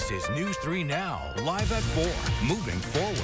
This is News 3 Now, live at 4, moving forward.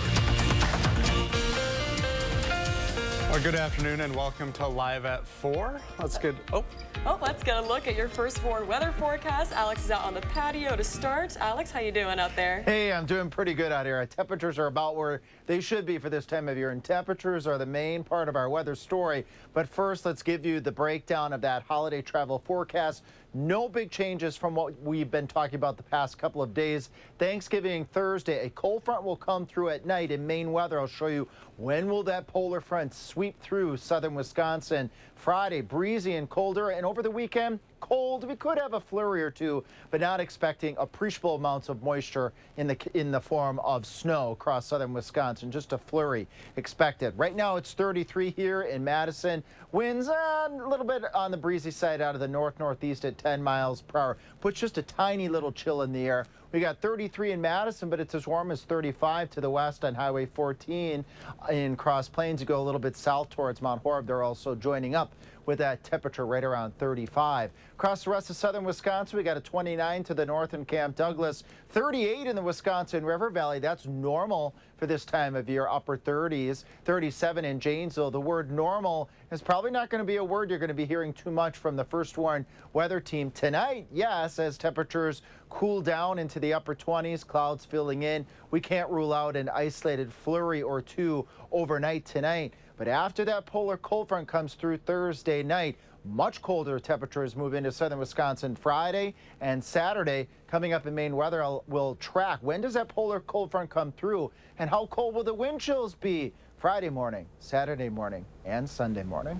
Well, good afternoon and welcome to Live at 4. Let's get a look at your firstborn weather forecast. Alex is out on the patio to start. Alex, how you doing out there? Hey, I'm doing pretty good out here. Our temperatures are about where they should be for this time of year, and temperatures are the main part of our weather story. But first, let's give you the breakdown of that holiday travel forecast. No big changes from what we've been talking about the past couple of days. Thanksgiving Thursday, a cold front will come through at night in Maine weather. I'll show you when will that polar front sweep through southern Wisconsin. Friday, breezy and colder, and over the weekend, cold. We could have a flurry or two, but not expecting appreciable amounts of moisture in the form of snow across southern Wisconsin. Just a flurry expected. Right now it's 33 here in Madison. Winds a little bit on the breezy side out of the northeast at 10 miles per hour. Puts just a tiny little chill in the air. We got 33 in Madison, but it's as warm as 35 to the west on Highway 14 in Cross Plains. You go a little bit south towards Mount Horeb. They're also joining up with that temperature right around 35. Across the rest of southern Wisconsin, we got a 29 to the north in Camp Douglas, 38 in the Wisconsin River Valley. That's normal for this time of year, upper 30s, 37 in Janesville. The word normal is probably not going to be a word you're going to be hearing too much from the First Warn weather team tonight. Yes, as temperatures cool down into the upper 20s, clouds filling in. We can't rule out an isolated flurry or two overnight tonight. But after that polar cold front comes through Thursday night, much colder temperatures move into southern Wisconsin Friday and Saturday. Coming up in Maine weather, we'll track when does that polar cold front come through and how cold will the wind chills be Friday morning, Saturday morning, and Sunday morning.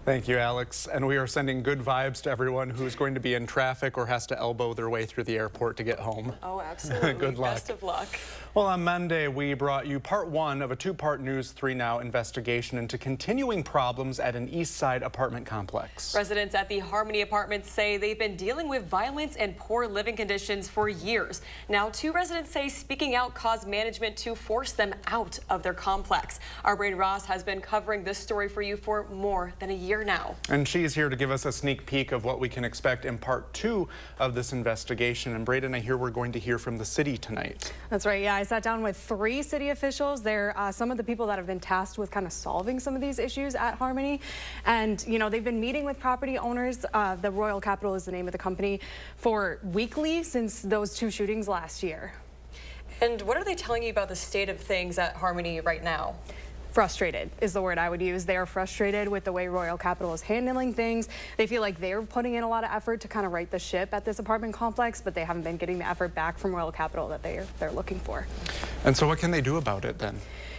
Thank you, Alex. And we are sending good vibes to everyone who's going to be in traffic or has to elbow their way through the airport to get home. Oh, absolutely. Good luck. Best of luck. Well, on Monday, we brought you part one of a two-part News 3 Now investigation into continuing problems at an East Side apartment complex. Residents at the Harmony Apartments say they've been dealing with violence and poor living conditions for years. Now, two residents say speaking out caused management to force them out of their complex. Our Braden Ross has been covering this story for you for more than a year now. And she's here to give us a sneak peek of what we can expect in part two of this investigation. And Braden, I hear we're going to hear from the city tonight. That's right. Yeah, I sat down with 3 city officials. They're some of the people that have been tasked with kind of solving some of these issues at Harmony. And, you know, they've been meeting with property owners. The Royal Capital is the name of the company, for weekly since those 2 shootings last year. And what are they telling you about the state of things at Harmony right now? Frustrated is the word I would use. They are frustrated with the way Royal Capital is handling things. They feel like they're putting in a lot of effort to kind of right the ship at this apartment complex, but they haven't been getting the effort back from Royal Capital that they're looking for. And so what can they do about it then?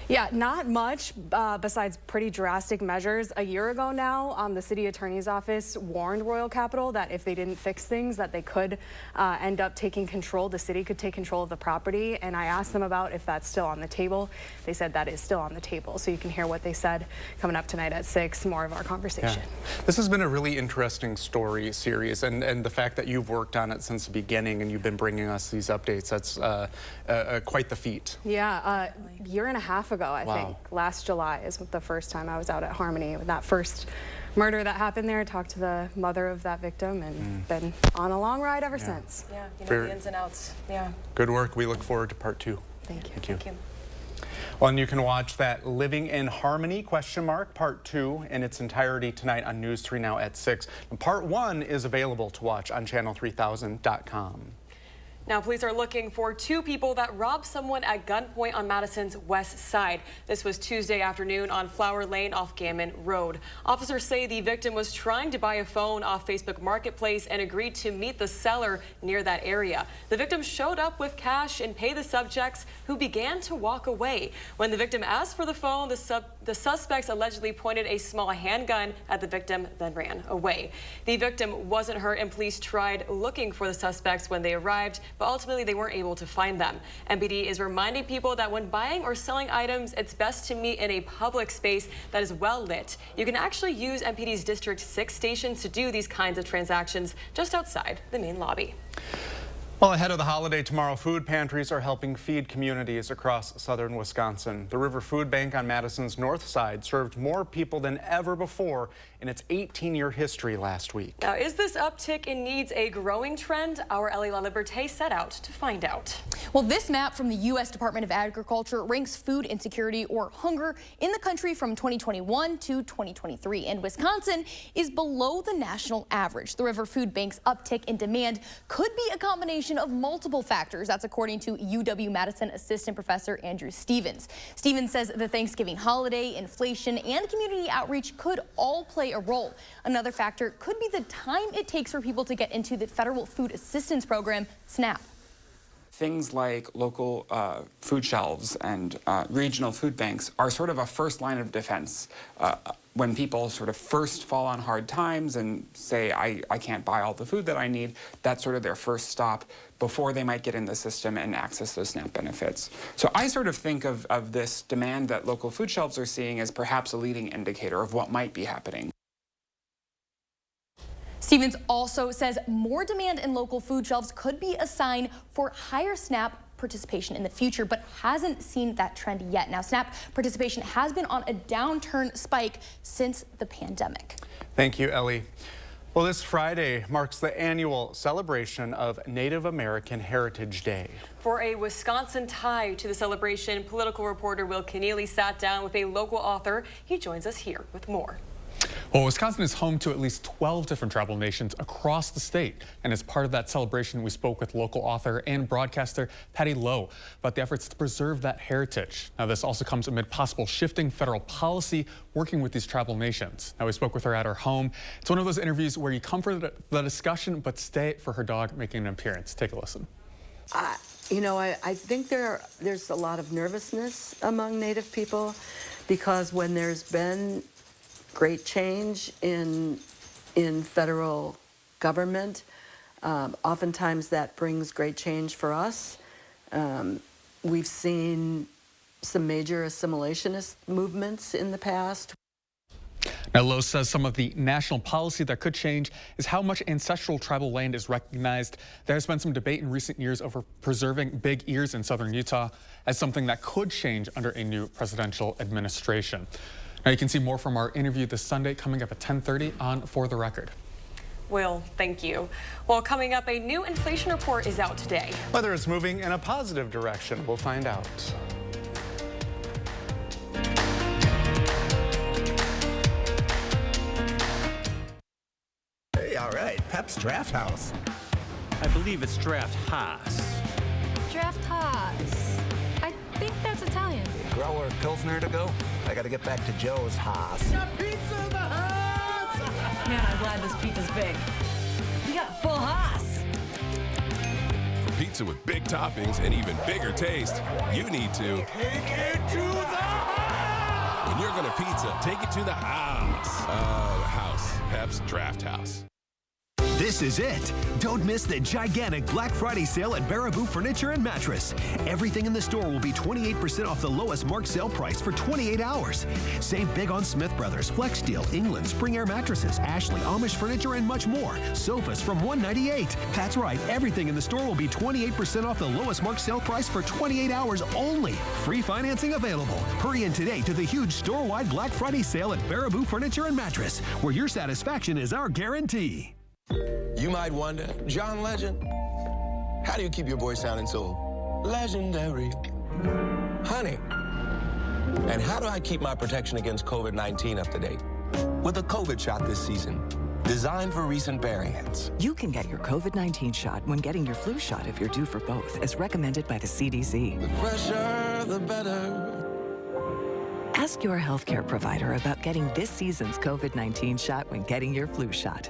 Yeah, not much besides pretty drastic measures. A year ago now, the city attorney's office warned Royal Capital that if they didn't fix things, that they could end up taking control. The city could take control of the property. And I asked them about if that's still on the table. They said that is still on the table. So you can hear what they said coming up tonight at 6, more of our conversation. Yeah. This has been a really interesting story series, and the fact that you've worked on it since the beginning and you've been bringing us these updates, that's quite the feat. Yeah, a year and a half ago, I Wow. think. Last July is the first time I was out at Harmony with that first murder that happened there. Talked to the mother of that victim and been on a long ride ever since. Yeah, you know, the ins and outs. Yeah. Good work. We look forward to part 2. Thank you. Thank you. Well, and you can watch that Living in Harmony part 2 in its entirety tonight on News 3 Now at 6. And part 1 is available to watch on channel3000.com. Now, police are looking for 2 people that robbed someone at gunpoint on Madison's west side. This was Tuesday afternoon on Flower Lane off Gammon Road. Officers say the victim was trying to buy a phone off Facebook Marketplace and agreed to meet the seller near that area. The victim showed up with cash and paid the subjects, who began to walk away. When the victim asked for the phone, the suspects allegedly pointed a small handgun at the victim, then ran away. The victim wasn't hurt, and police tried looking for the suspects when they arrived, but ultimately they weren't able to find them. MPD is reminding people that when buying or selling items, it's best to meet in a public space that is well lit. You can actually use MPD's District 6 stations to do these kinds of transactions just outside the main lobby. Well, ahead of the holiday tomorrow, food pantries are helping feed communities across southern Wisconsin. The River Food Bank on Madison's north side served more people than ever before in its 18-year history last week. Now, is this uptick in needs a growing trend? Our Ellie LaLiberte set out to find out. Well, this map from the U.S. Department of Agriculture ranks food insecurity or hunger in the country from 2021 to 2023, and Wisconsin is below the national average. The River Food Bank's uptick in demand could be a combination of multiple factors. That's according to UW-Madison Assistant Professor Andrew Stevens. Stevens says the Thanksgiving holiday, inflation, and community outreach could all play a role. Another factor could be the time it takes for people to get into the federal food assistance program, SNAP. Things like local food shelves and regional food banks are sort of a first line of defense. When people sort of first fall on hard times and say, I can't buy all the food that I need, that's sort of their first stop before they might get in the system and access those SNAP benefits. So I sort of think of this demand that local food shelves are seeing as perhaps a leading indicator of what might be happening. Stevens also says more demand in local food shelves could be a sign for higher SNAP participation in the future, but hasn't seen that trend yet. Now, SNAP participation has been on a downturn spike since the pandemic. Thank you, Ellie. Well, this Friday marks the annual celebration of Native American Heritage Day. For a Wisconsin tie to the celebration, political reporter Will Keneally sat down with a local author. He joins us here with more. Well, Wisconsin is home to at least 12 different tribal nations across the state. And as part of that celebration, we spoke with local author and broadcaster Patty Lowe about the efforts to preserve that heritage. Now, this also comes amid possible shifting federal policy working with these tribal nations. Now, we spoke with her at her home. It's one of those interviews where you come for the discussion, but stay for her dog making an appearance. Take a listen. You know, I think there's a lot of nervousness among Native people because when there's been great change in federal government, oftentimes that brings great change for us. We've seen some major assimilationist movements in the past. Now, Lowe says some of the national policy that could change is how much ancestral tribal land is recognized. There has been some debate in recent years over preserving big ears in southern Utah as something that could change under a new presidential administration. Now, you can see more from our interview this Sunday coming up at 10:30 on For the Record. Will, thank you. Well, coming up, a new inflation report is out today. Whether it's moving in a positive direction, we'll find out. Hey, all right, Pep's Draft House. I believe it's Draft Haas. Draft Haas. I think that's Italian. Grower Pilsner to go? I gotta get back to Joe's Haas. Pizza in the house! Man, I'm glad this pizza's big. We got full Haas. For pizza with big toppings and even bigger taste, you need to Take it to the house! When you're gonna pizza, take it to the house. The house. Pep's Draft House. This is it. Don't miss the gigantic Black Friday sale at Baraboo Furniture and Mattress. Everything in the store will be 28% off the lowest marked sale price for 28 hours. Save big on Smith Brothers, Flex Steel, England, Spring Air Mattresses, Ashley, Amish Furniture, and much more. Sofas from $198. That's right. Everything in the store will be 28% off the lowest marked sale price for 28 hours only. Free financing available. Hurry in today to the huge store-wide Black Friday sale at Baraboo Furniture and Mattress, where your satisfaction is our guarantee. You might wonder, John Legend, how do you keep your voice sounding so legendary? Honey, and how do I keep my protection against COVID-19 up to date? With a COVID shot this season, designed for recent variants. You can get your COVID-19 shot when getting your flu shot if you're due for both, as recommended by the CDC. The fresher, the better. Ask your healthcare provider about getting this season's COVID-19 shot when getting your flu shot.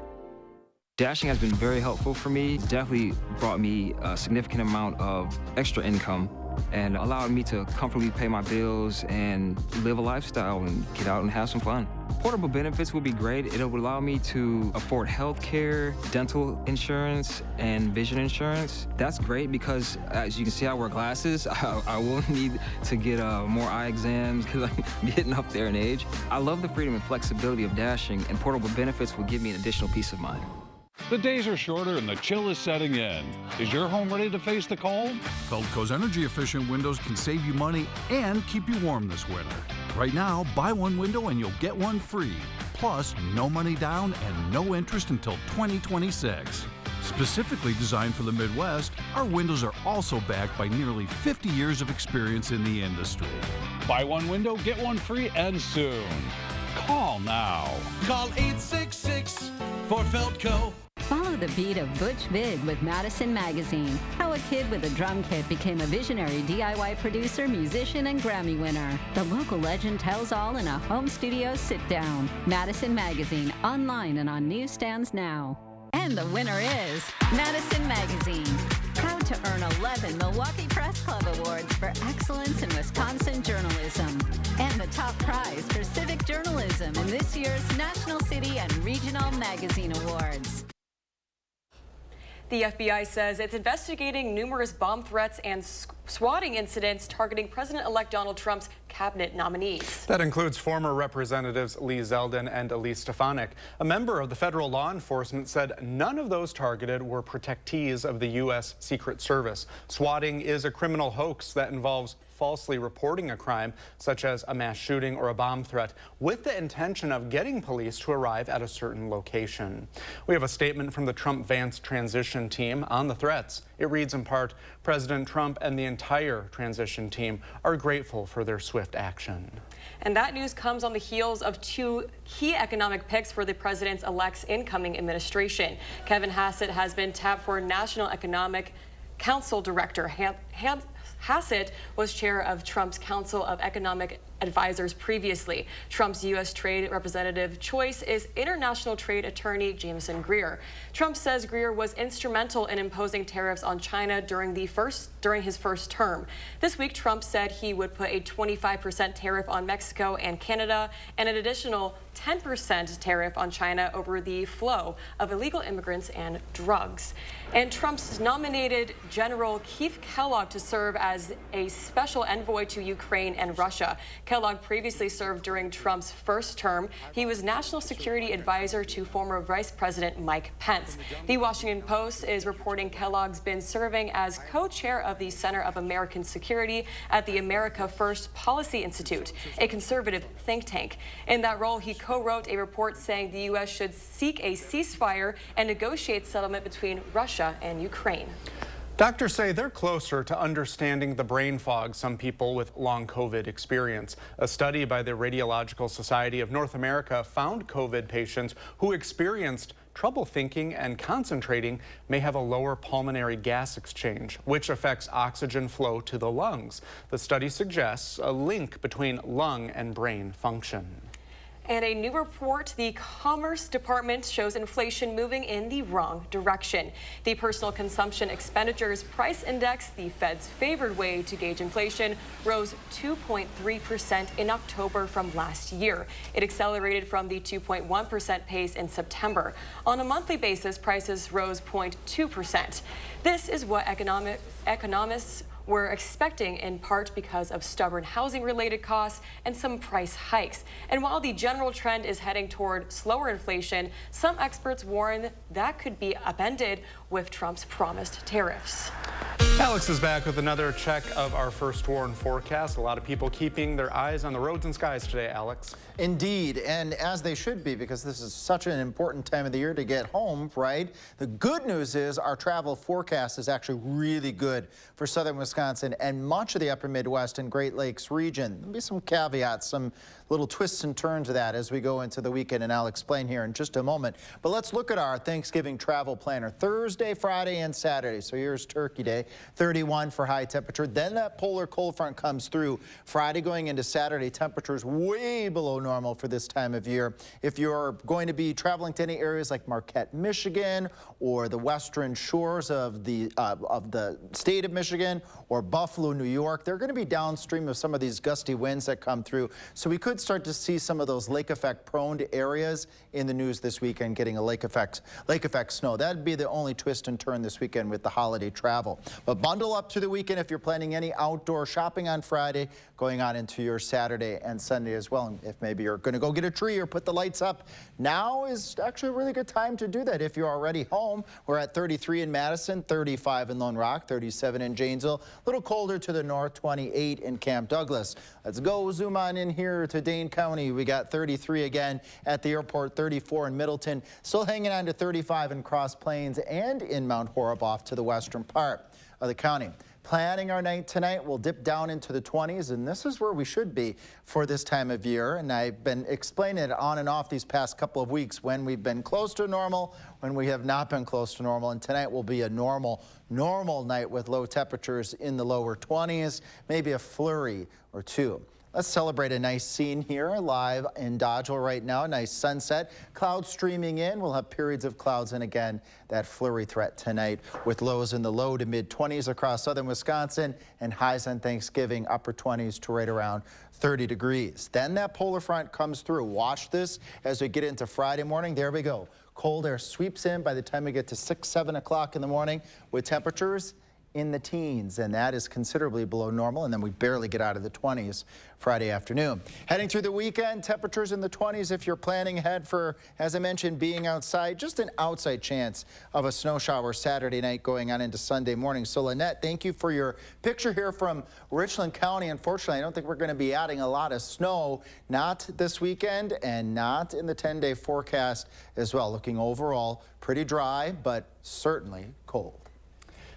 Dashing has been very helpful for me. Definitely brought me a significant amount of extra income and allowed me to comfortably pay my bills and live a lifestyle and get out and have some fun. Portable benefits would be great. It would allow me to afford health care, dental insurance, and vision insurance. That's great because, as you can see, I wear glasses. I will need to get more eye exams because I'm getting up there in age. I love the freedom and flexibility of Dashing, and portable benefits will give me an additional peace of mind. The days are shorter and the chill is setting in. Is your home ready to face the cold? Feldco's energy-efficient windows can save you money and keep you warm this winter. Right now, buy one window and you'll get one free. Plus, no money down and no interest until 2026. Specifically designed for the Midwest, our windows are also backed by nearly 50 years of experience in the industry. Buy one window, get one free, and soon. Call now. Call 866 for Feldco. Follow the beat of Butch Vig with Madison Magazine. How a kid with a drum kit became a visionary DIY producer, musician, and Grammy winner. The local legend tells all in a home studio sit-down. Madison Magazine, online and on newsstands now. And the winner is Madison Magazine. Proud to earn 11 Milwaukee Press Club Awards for excellence in Wisconsin journalism. And the top prize for civic journalism in this year's National City and Regional Magazine Awards. The FBI says it's investigating numerous bomb threats and swatting incidents targeting President-elect Donald Trump's cabinet nominees. That includes former Representatives Lee Zeldin and Elise Stefanik. A member of the federal law enforcement said none of those targeted were protectees of the U.S. Secret Service. Swatting is a criminal hoax that involves falsely reporting a crime, such as a mass shooting or a bomb threat, with the intention of getting police to arrive at a certain location. We have a statement from the Trump-Vance transition team on the threats. It reads in part, President Trump and the entire transition team are grateful for their swift action. And that news comes on the heels of two key economic picks for the president-elect's incoming administration. Kevin Hassett has been tapped for National Economic Council Director. Hassett was chair of Trump's Council of Economic Advisors previously. Trump's U.S. trade representative choice is international trade attorney Jameson Greer. Trump says Greer was instrumental in imposing tariffs on China during his first term. This week, Trump said he would put a 25% tariff on Mexico and Canada and an additional 10% tariff on China over the flow of illegal immigrants and drugs. And Trump's nominated General Keith Kellogg to serve as a special envoy to Ukraine and Russia. Kellogg previously served during Trump's first term. He was national security advisor to former Vice President Mike Pence. The Washington Post is reporting Kellogg's been serving as co-chair of the Center of American Security at the America First Policy Institute, a conservative think tank. In that role, he co-wrote a report saying the U.S. should seek a ceasefire and negotiate settlement between Russia and Ukraine. Doctors say they're closer to understanding the brain fog some people with long COVID experience. A study by the Radiological Society of North America found COVID patients who experienced trouble thinking and concentrating may have a lower pulmonary gas exchange, which affects oxygen flow to the lungs. The study suggests a link between lung and brain function. And a new report, the Commerce Department shows inflation moving in the wrong direction. The Personal Consumption Expenditures Price Index, the Fed's favored way to gauge inflation, rose 2.3% in October from last year. It accelerated from the 2.1% pace in September. On a monthly basis, prices rose 0.2%. This is what economists were expecting, in part because of stubborn housing-related costs and some price hikes. And while the general trend is heading toward slower inflation, some experts warn that could be upended with Trump's promised tariffs. Alex is back with another check of our first warn forecast. A lot of people keeping their eyes on the roads and skies today, Alex. Indeed, and as they should be, because this is such an important time of the year to get home, right? The good news is our travel forecast is actually really good for southern Wisconsin and much of the upper Midwest and Great Lakes region. There'll be some caveats, some little twists and turns of that as we go into the weekend, and I'll explain here in just a moment. But let's look at our Thanksgiving travel planner. Thursday, Friday, and Saturday. So here's Turkey Day, 31 for high temperature. Then that polar cold front comes through. Friday going into Saturday, temperatures way below normal for this time of year. If you're going to be traveling to any areas like Marquette, Michigan, or the western shores of the state of Michigan, or Buffalo, New York, they're going to be downstream of some of these gusty winds that come through. So we could start to see some of those lake effect prone areas in the news this weekend getting a lake effect snow. That'd be the only twist and turn this weekend with the holiday travel. But bundle up to the weekend if you're planning any outdoor shopping on Friday, going on into your Saturday and Sunday as well. And if maybe you're going to go get a tree or put the lights up, now is actually a really good time to do that. If you're already home, we're at 33 in Madison, 35 in Lone Rock, 37 in Janesville, a little colder to the north, 28 in Camp Douglas. Let's go zoom on in here to Dane County. We got 33 again at the airport, 34 in Middleton, still hanging on to 35 in Cross Plains and in Mount Horeb off to the western part of the county. Planning our night tonight, we'll dip down into the 20s, and this is where we should be for this time of year. And I've been explaining it on and off these past couple of weeks when we've been close to normal, when we have not been close to normal. And tonight will be a normal night with low temperatures in the lower 20s, maybe a flurry or two. Let's celebrate a nice scene here live in Dodgeville right now. Nice sunset, clouds streaming in. We'll have periods of clouds and again that flurry threat tonight with lows in the low to mid 20s across southern Wisconsin and highs on Thanksgiving upper 20s to right around 30 degrees. Then that polar front comes through. Watch this as we get into Friday morning. There we go. Cold air sweeps in by the time we get to 6, 7 o'clock in the morning with temperatures in the teens, and that is considerably below normal, and then we barely get out of the 20s Friday afternoon. Heading through the weekend, temperatures in the 20s if you're planning ahead for, as I mentioned, being outside. Just an outside chance of a snow shower Saturday night going on into Sunday morning. So Lynette, thank you for your picture here from Richland County. Unfortunately, I don't think we're going to be adding a lot of snow, not this weekend and not in the 10-day forecast as well. Looking overall pretty dry, but certainly cold.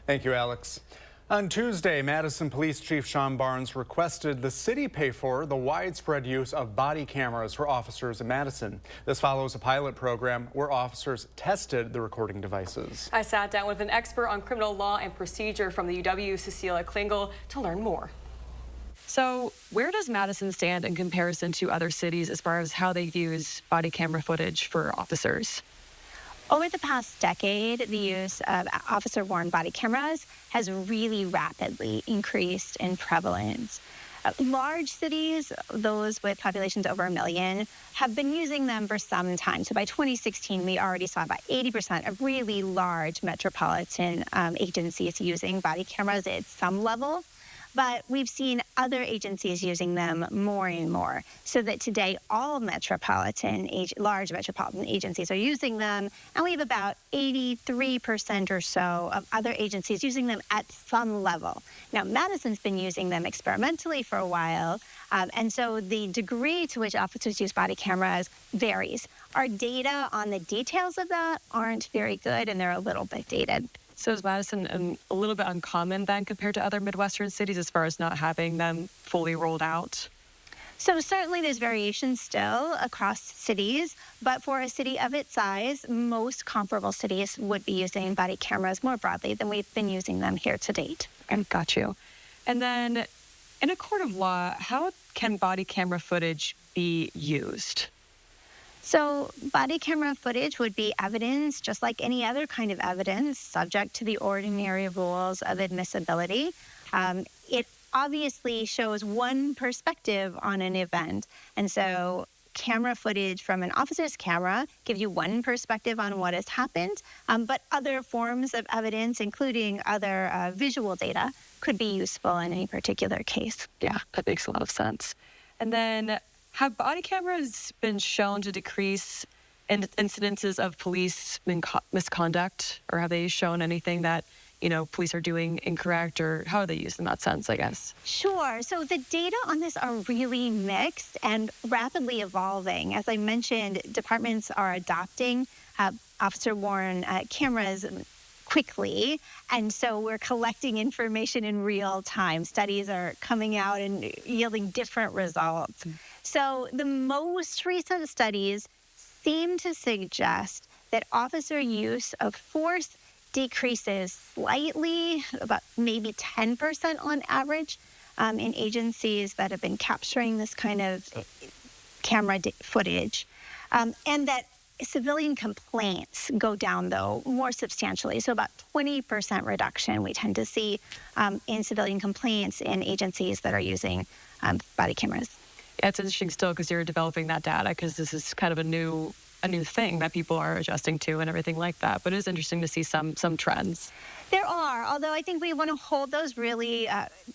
Thank you, Alex. On Tuesday, Madison Police Chief Sean Barnes requested the city pay for the widespread use of body cameras for officers in Madison. This follows a pilot program where officers tested the recording devices. I sat down with an expert on criminal law and procedure from the UW, Cecilia Klingel, to learn more. So where does Madison stand in comparison to other cities as far as how they use body camera footage for officers? Over the past decade, the use of officer-worn body cameras has really rapidly increased in prevalence. Large cities, those with populations over 1 million, have been using them for some time. So by 2016, we already saw about 80% of really large metropolitan agencies using body cameras at some level. But we've seen other agencies using them more and more, so that today all large metropolitan agencies are using them, and we have about 83% or so of other agencies using them at some level. Now, Madison's been using them experimentally for a while, and so the degree to which officers use body cameras varies. Our data on the details of that aren't very good, and they're a little bit dated. So is Madison a little bit uncommon then compared to other Midwestern cities as far as not having them fully rolled out? So certainly there's variation still across cities, but for a city of its size, most comparable cities would be using body cameras more broadly than we've been using them here to date. Got you. And then in a court of law, how can body camera footage be used? So body camera footage would be evidence, just like any other kind of evidence, subject to the ordinary rules of admissibility. It obviously shows one perspective on an event. And so camera footage from an officer's camera gives you one perspective on what has happened, but other forms of evidence, including other visual data, could be useful in any particular case. Yeah, that makes a lot of sense. And then have body cameras been shown to decrease incidences of police misconduct, or have they shown anything that, police are doing incorrect, or how are they used in that sense, I guess? Sure. So the data on this are really mixed and rapidly evolving. As I mentioned, departments are adopting officer-worn cameras quickly, and so we're collecting information in real time. Studies are coming out and yielding different results. So the most recent studies seem to suggest that officer use of force decreases slightly, about maybe 10% on average, in agencies that have been capturing this kind of camera footage, and that civilian complaints go down, though, more substantially. So about 20% reduction we tend to see in civilian complaints in agencies that are using body cameras. It's interesting still because you're developing that data, because this is kind of a new thing that people are adjusting to and everything like that. But it is interesting to see some trends. There are, although I think we want to hold those really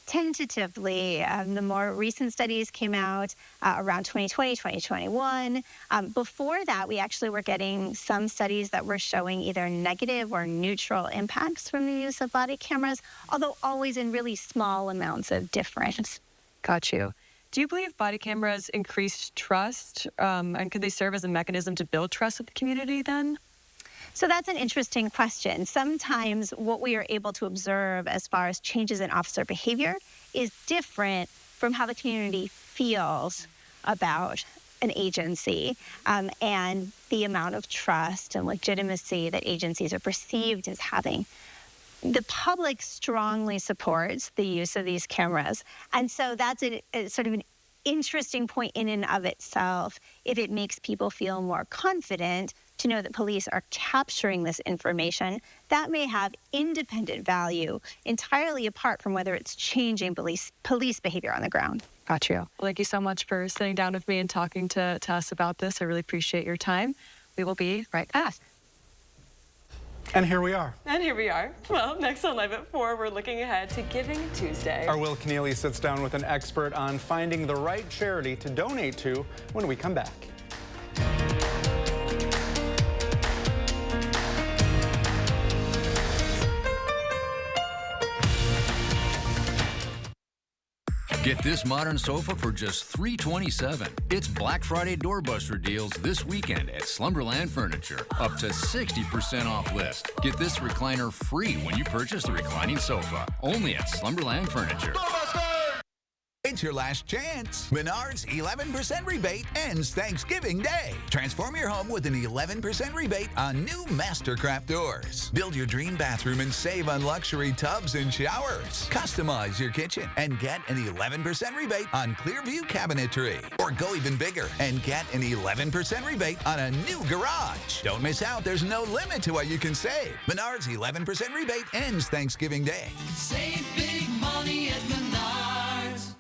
tentatively. The more recent studies came out around 2020, 2021. Before that, we actually were getting some studies that were showing either negative or neutral impacts from the use of body cameras, although always in really small amounts of difference. Got you. Do you believe body cameras increased trust, and could they serve as a mechanism to build trust with the community then? So that's an interesting question. Sometimes what we are able to observe as far as changes in officer behavior is different from how the community feels about an agency, and the amount of trust and legitimacy that agencies are perceived as having. The public strongly supports the use of these cameras, and so that's a sort of an interesting point in and of itself. If it makes people feel more confident to know that police are capturing this information, that may have independent value entirely apart from whether it's changing police behavior on the ground. Got you. Well, thank you so much for sitting down with me and talking to us about this. I really appreciate your time. We will be right back. And here we are. And here we are. Well, next on Live at 4, we're looking ahead to Giving Tuesday. Our Will Keneally sits down with an expert on finding the right charity to donate to when we come back. Get this modern sofa for just $327. It's Black Friday doorbuster deals this weekend at Slumberland Furniture. Up to 60% off list. Get this recliner free when you purchase the reclining sofa. Only at Slumberland Furniture. It's your last chance. Menards 11% rebate ends Thanksgiving Day. Transform your home with an 11% rebate on new Mastercraft doors. Build your dream bathroom and save on luxury tubs and showers. Customize your kitchen and get an 11% rebate on Clearview cabinetry. Or go even bigger and get an 11% rebate on a new garage. Don't miss out. There's no limit to what you can save. Menards 11% rebate ends Thanksgiving Day. Save big money at Menards.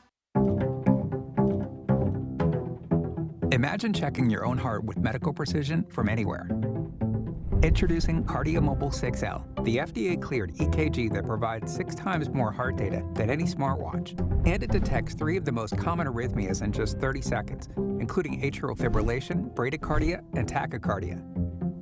Imagine checking your own heart with medical precision from anywhere. Introducing KardioMobile 6L, the FDA-cleared EKG that provides 6 times more heart data than any smartwatch. And it detects 3 of the most common arrhythmias in just 30 seconds, including atrial fibrillation, bradycardia, and tachycardia.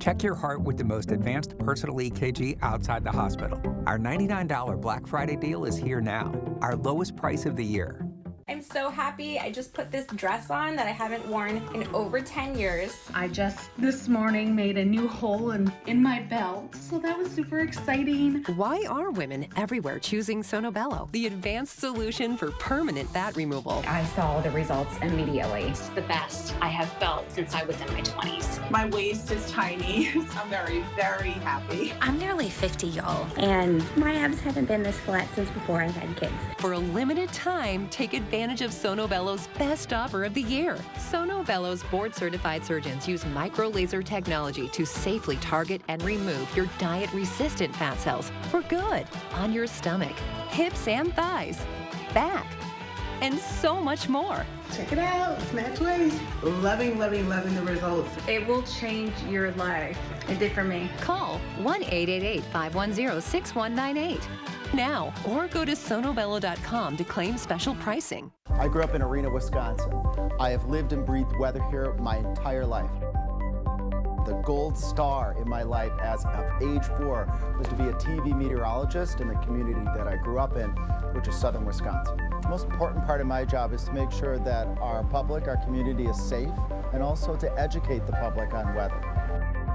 Check your heart with the most advanced personal EKG outside the hospital. Our $99 Black Friday deal is here now, our lowest price of the year. I'm so happy. I just put this dress on that I haven't worn in over 10 years. I just this morning made a new hole in my belt, so that was super exciting. Why are women everywhere choosing Sonobello, the advanced solution for permanent fat removal? I saw the results immediately. It's the best I have felt since I was in my 20s. My waist is tiny. I'm very, very happy. I'm nearly 50, y'all, and my abs haven't been this flat since before I've had kids. For a limited time, take advantage of Sonobello's best offer of the year. Sonobello's board-certified surgeons use micro-laser technology to safely target and remove your diet-resistant fat cells for good on your stomach, hips and thighs, back, and so much more. Check it out, Snatch Waist. Loving the results. It will change your life. It did for me. Call 1-888-510-6198 now, or go to sonobello.com to claim special pricing. I grew up in Arena, Wisconsin. I have lived and breathed weather here my entire life. The gold star in my life as of age 4 was to be a TV meteorologist in the community that I grew up in, which is southern Wisconsin. The most important part of my job is to make sure that our public, our community is safe, and also to educate the public on weather.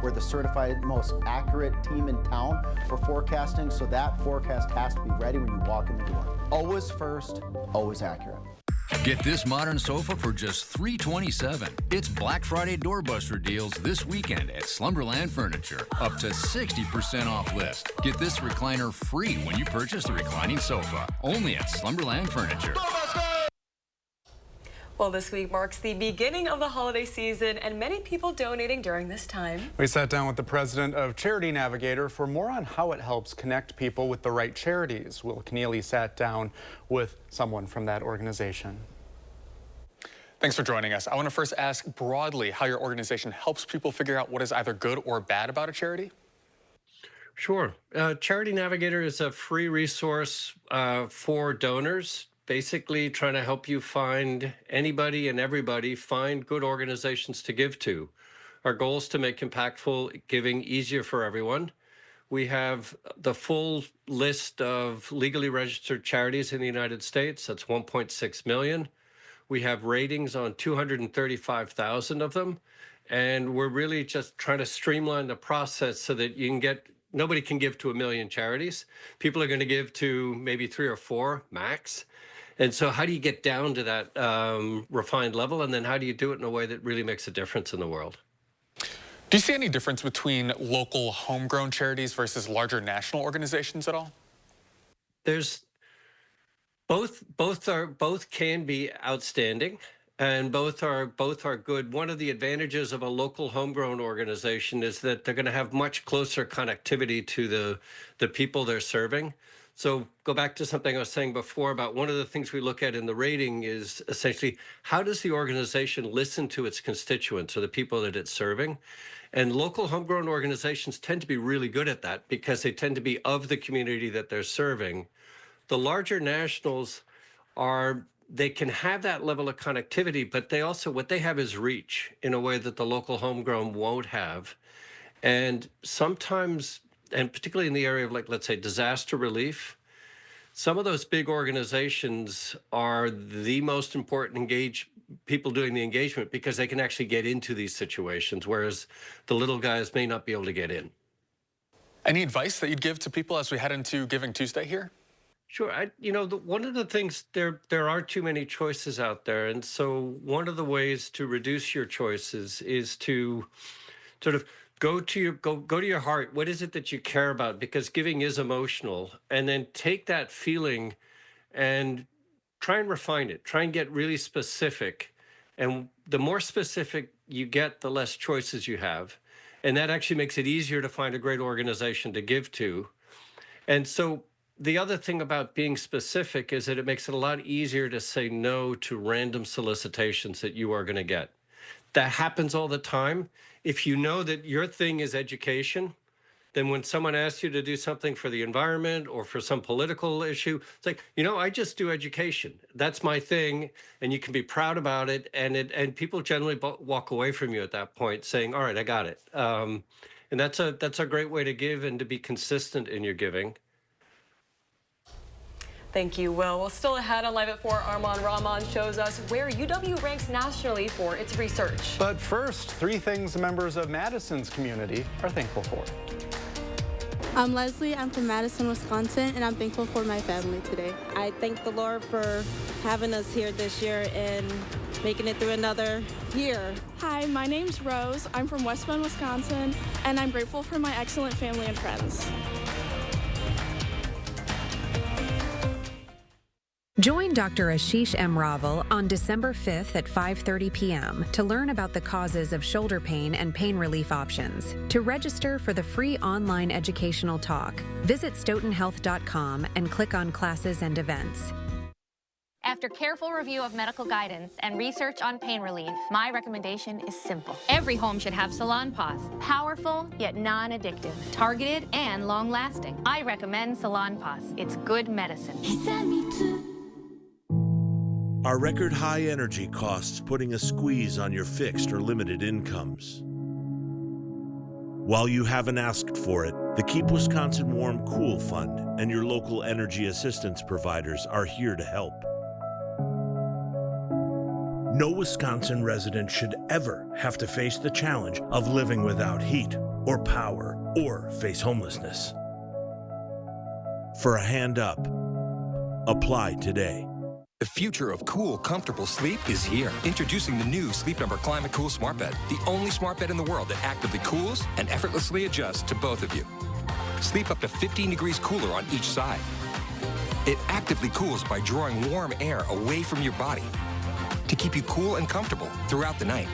We're the certified most accurate team in town for forecasting, so that forecast has to be ready when you walk in the door. Always first, always accurate. Get this modern sofa for just $327. It's Black Friday doorbuster deals this weekend at Slumberland Furniture. Up to 60% off list. Get this recliner free when you purchase the reclining sofa. Only at Slumberland Furniture. Well, this week marks the beginning of the holiday season, and many people donating during this time. We sat down with the president of Charity Navigator for more on how it helps connect people with the right charities. Will Keneally sat down with someone from that organization. Thanks for joining us. I want to first ask broadly how your organization helps people figure out what is either good or bad about a charity. Sure. Charity Navigator is a free resource for donors, basically trying to help you find anybody and everybody, find good organizations to give to. Our goal is to make impactful giving easier for everyone. We have the full list of legally registered charities in the United States. That's 1.6 million. We have ratings on 235,000 of them. And we're really just trying to streamline the process so that you can get, nobody can give to 1 million charities. People are going to give to maybe 3 or 4 max. And so how do you get down to that refined level? And then how do you do it in a way that really makes a difference in the world? Do you see any difference between local homegrown charities versus larger national organizations at all? There's both can be outstanding, and both are good. One of the advantages of a local homegrown organization is that they're going to have much closer connectivity to the people they're serving. So go back to something I was saying before about one of the things we look at in the rating is essentially how does the organization listen to its constituents or the people that it's serving? And local homegrown organizations tend to be really good at that because they tend to be of the community that they're serving. The larger nationals they can have that level of connectivity, but they also, what they have is reach in a way that the local homegrown won't have. And sometimes, and particularly in the area of, like, let's say, disaster relief, some of those big organizations are the most important people doing the engagement because they can actually get into these situations, whereas the little guys may not be able to get in. Any advice that you'd give to people as we head into Giving Tuesday here? Sure. One of the things, there are too many choices out there. And so one of the ways to reduce your choices is to sort of go to your heart. What is it that you care about? Because giving is emotional. And then take that feeling and try and refine it. Try and get really specific. And the more specific you get, the less choices you have. And that actually makes it easier to find a great organization to give to. And so the other thing about being specific is that it makes it a lot easier to say no to random solicitations that you are going to get. That happens all the time. If you know that your thing is education, then when someone asks you to do something for the environment or for some political issue, it's like, I just do education. That's my thing, and you can be proud about it. And people generally walk away from you at that point saying, all right, I got it. And that's a great way to give and to be consistent in your giving. Thank you, Will. Well, still ahead on Live at 4, Armand Rahman shows us where UW ranks nationally for its research. But first, 3 things members of Madison's community are thankful for. I'm Leslie. I'm from Madison, Wisconsin, and I'm thankful for my family today. I thank the Lord for having us here this year and making it through another year. Hi, my name's Rose. I'm from West Bend, Wisconsin, and I'm grateful for my excellent family and friends. Join Dr. Ashish M. Raval on December 5th at 5:30 p.m. to learn about the causes of shoulder pain and pain relief options. To register for the free online educational talk, visit stoughtonhealth.com and click on Classes and Events. After careful review of medical guidance and research on pain relief, my recommendation is simple. Every home should have Salon Paws. Powerful, yet non-addictive. Targeted and long-lasting. I recommend Salon Paws. It's good medicine. Are record high energy costs putting a squeeze on your fixed or limited incomes? While you haven't asked for it, the Keep Wisconsin Warm Cool Fund and your local energy assistance providers are here to help. No Wisconsin resident should ever have to face the challenge of living without heat or power or face homelessness. For a hand up, apply today. The future of cool, comfortable sleep is here. Introducing the new Sleep Number Climate Cool Smart Bed, the only smart bed in the world that actively cools and effortlessly adjusts to both of you. Sleep up to 15 degrees cooler on each side. It actively cools by drawing warm air away from your body to keep you cool and comfortable throughout the night.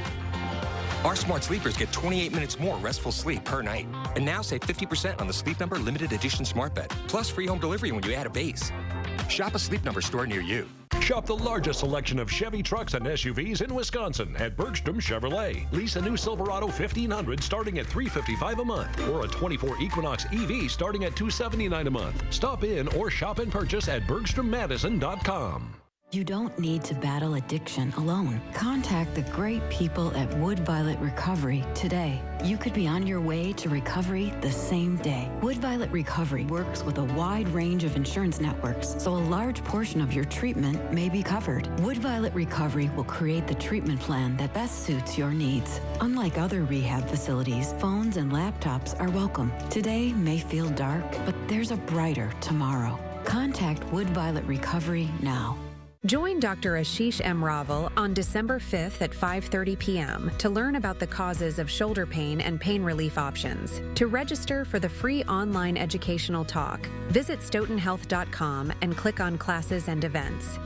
Our smart sleepers get 28 minutes more restful sleep per night. And now save 50% on the Sleep Number Limited Edition Smart Bed, plus free home delivery when you add a base. Shop a Sleep Number store near you. Shop the largest selection of Chevy trucks and SUVs in Wisconsin at Bergstrom Chevrolet. Lease a new Silverado 1500 starting at $355 a month, or a 24 Equinox EV starting at $279 a month. Stop in or shop and purchase at BergstromMadison.com. You don't need to battle addiction alone. Contact the great people at Wood Violet Recovery today. You could be on your way to recovery the same day. Wood Violet Recovery works with a wide range of insurance networks, so a large portion of your treatment may be covered. Wood Violet Recovery will create the treatment plan that best suits your needs. Unlike other rehab facilities, phones and laptops are welcome. Today may feel dark, but there's a brighter tomorrow. Contact Wood Violet Recovery now. Join Dr. Ashish M. Raval on December 5th at 5:30 p.m. to learn about the causes of shoulder pain and pain relief options. To register for the free online educational talk, visit stoughtonhealth.com and click on Classes and Events.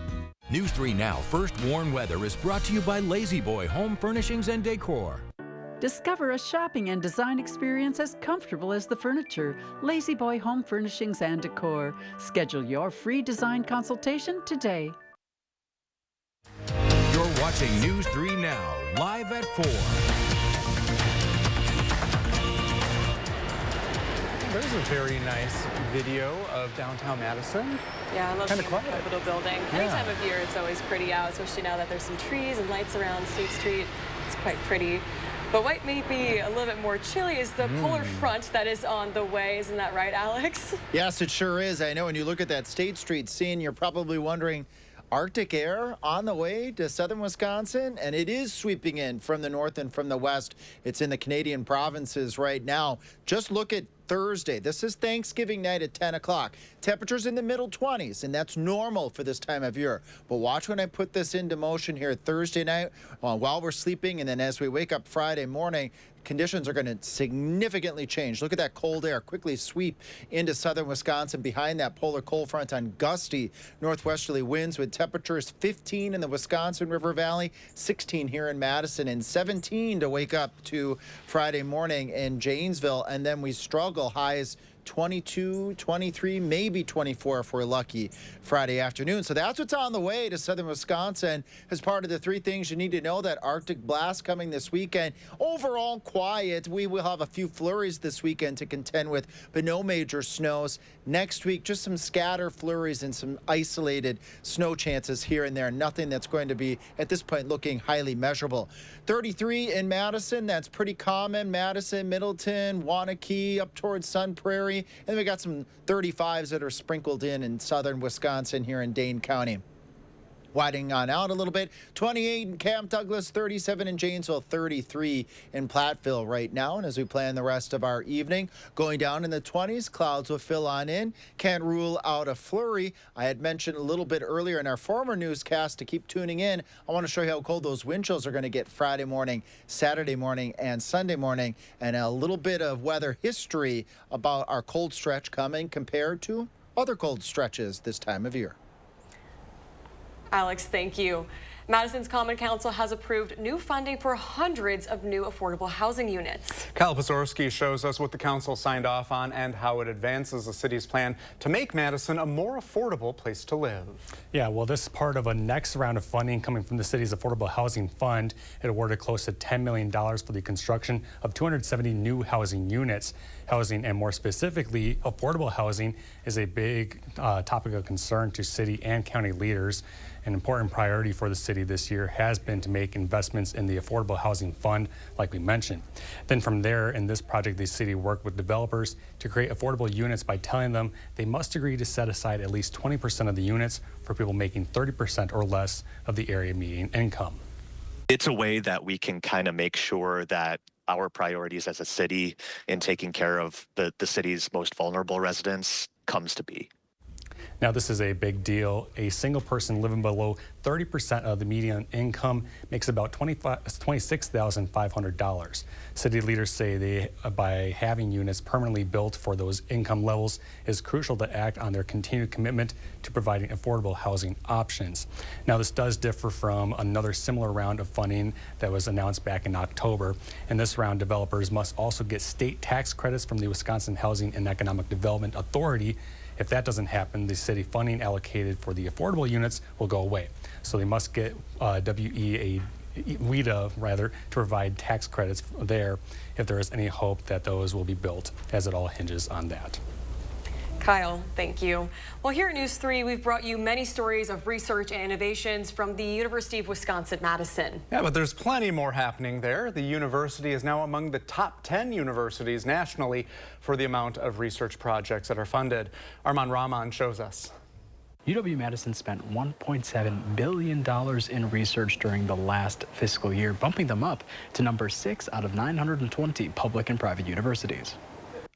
News 3 Now First Warn Weather is brought to you by Lazy Boy Home Furnishings and Decor. Discover a shopping and design experience as comfortable as the furniture. Lazy Boy Home Furnishings and Decor. Schedule your free design consultation today. You're watching News 3 Now, live at 4. There's a very nice video of downtown Madison. Yeah, I love Kinda the quiet. Capitol building. Yeah. Any time of year, it's always pretty out, especially now that there's some trees and lights around State Street. It's quite pretty. But what may be a little bit more chilly is the polar front that is on the way. Isn't that right, Alex? Yes, it sure is. I know when you look at that State Street scene, you're probably wondering, Arctic air on the way to southern Wisconsin, and it is sweeping in from the north and from the west. It's in the Canadian provinces right now. Just look at Thursday. This is Thanksgiving night at 10 o'clock. Temperatures in the middle 20s, and that's normal for this time of year. But watch when I put this into motion here Thursday night while we're sleeping, and then as we wake up Friday morning, conditions are going to significantly change. Look at that cold air quickly sweep into southern Wisconsin behind that polar cold front on gusty northwesterly winds with temperatures 15 in the Wisconsin River Valley, 16 here in Madison, and 17 to wake up to Friday morning in Janesville. And then we struggle highs 22, 23, maybe 24 if we're lucky Friday afternoon. So that's what's on the way to southern Wisconsin as part of the three things you need to know. That Arctic blast coming this weekend. Overall quiet. We will have a few flurries this weekend to contend with, but no major snows. Next week, just some scatter flurries and some isolated snow chances here and there. Nothing that's going to be, at this point, looking highly measurable. 33 in Madison. That's pretty common. Madison, Middleton, Waunakee, up towards Sun Prairie. And then we got some 35s that are sprinkled in southern Wisconsin here in Dane County. Widening on out a little bit. 28 in Camp Douglas, 37 in Janesville, 33 in Platteville right now. And as we plan the rest of our evening, going down in the 20s, clouds will fill on in. Can't rule out a flurry. I had mentioned a little bit earlier in our former newscast to keep tuning in. I want to show you how cold those wind chills are going to get Friday morning, Saturday morning, and Sunday morning. And a little bit of weather history about our cold stretch coming compared to other cold stretches this time of year. Alex, thank you. Madison's Common Council has approved new funding for hundreds of new affordable housing units. Kyle Pazorski shows us what the council signed off on and how it advances the city's plan to make Madison a more affordable place to live. Yeah, well, this is part of a next round of funding coming from the city's Affordable Housing Fund. It awarded close to $10 million for the construction of 270 new housing units. Housing, and more specifically, affordable housing, is a big topic of concern to city and county leaders. An important priority for the city this year has been to make investments in the Affordable Housing Fund, like we mentioned. Then from there, in this project, the city worked with developers to create affordable units by telling them they must agree to set aside at least 20% of the units for people making 30% or less of the area median income. It's a way that we can kind of make sure that our priorities as a city in taking care of the city's most vulnerable residents comes to be. Now, this is a big deal. A single person living below 30% of the median income makes about $26,500. City leaders say by having units permanently built for those income levels is crucial to act on their continued commitment to providing affordable housing options. Now, this does differ from another similar round of funding that was announced back in October. In this round, developers must also get state tax credits from the Wisconsin Housing and Economic Development Authority If that doesn't happen, the city funding allocated for the affordable units will go away. So they must get WIDA to provide tax credits there if there is any hope that those will be built, as it all hinges on that. Kyle, thank you. Well, here at News 3, we've brought you many stories of research and innovations from the University of Wisconsin-Madison. Yeah, but there's plenty more happening there. The university is now among the top 10 universities nationally for the amount of research projects that are funded. Arman Rahman shows us. UW-Madison spent $1.7 billion in research during the last fiscal year, bumping them up to number 6 out of 920 public and private universities.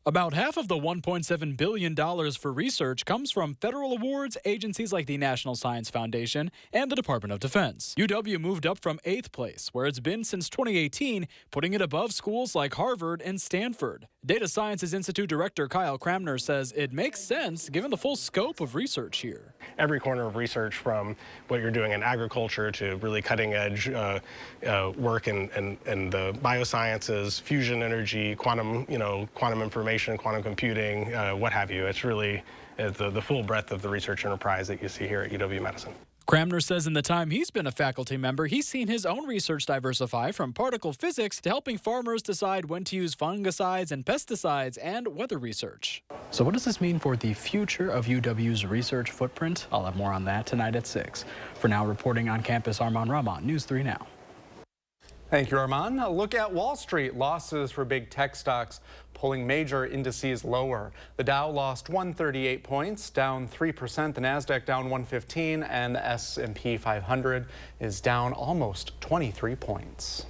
About half of the $1.7 billion for research comes from federal awards, agencies like the National Science Foundation and the Department of Defense. UW moved up from 8th place, where it's been since 2018, putting it above schools like Harvard and Stanford. Data Sciences Institute Director Kyle Cramner says it makes sense given the full scope of research here. Every corner of research, from what you're doing in agriculture to really cutting edge work in the biosciences, fusion energy, quantum information, quantum computing, what have you. It's really the full breadth of the research enterprise that you see here at UW-Madison. Cramner says in the time he's been a faculty member, he's seen his own research diversify from particle physics to helping farmers decide when to use fungicides and pesticides and weather research. So what does this mean for the future of UW's research footprint? I'll have more on that tonight at 6. For now, reporting on campus, Arman Rahman, News 3 Now. Thank you, Arman. A look at Wall Street. Losses for big tech stocks pulling major indices lower. The Dow lost 138 points, down 3%. The Nasdaq down 115, and the S&P 500 is down almost 23 points.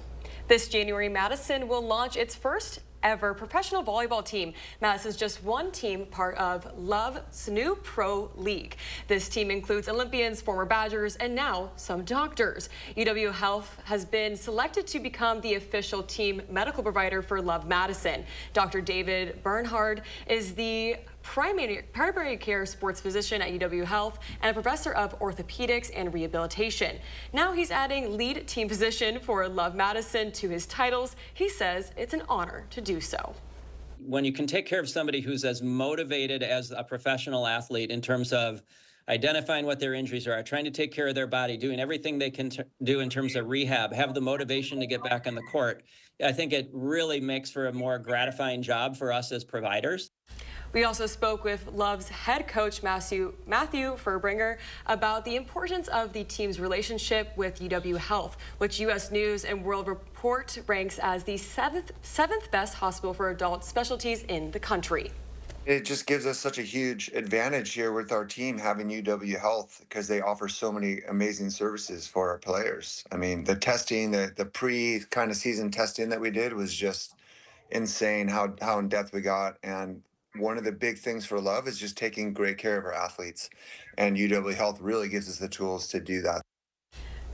This January, Madison will launch its first ever professional volleyball team. Madison's just one team, part of Love's new Pro League. This team includes Olympians, former Badgers, and now some doctors. UW Health has been selected to become the official team medical provider for Love Madison. Dr. David Bernhard is the primary care sports physician at UW Health and a professor of orthopedics and rehabilitation. Now he's adding lead team position for Love Madison to his titles. He says it's an honor to do so. When you can take care of somebody who's as motivated as a professional athlete in terms of identifying what their injuries are, trying to take care of their body, doing everything they can do in terms of rehab, have the motivation to get back on the court, I think it really makes for a more gratifying job for us as providers. We also spoke with Love's head coach, Matthew Furbringer, about the importance of the team's relationship with UW Health, which U.S. News and World Report ranks as the seventh best hospital for adult specialties in the country. It just gives us such a huge advantage here with our team having UW Health, because they offer so many amazing services for our players. I mean, the testing, the pre kind of season testing that we did was just insane how in depth we got. And one of the big things for Love is just taking great care of our athletes, and UW Health really gives us the tools to do that.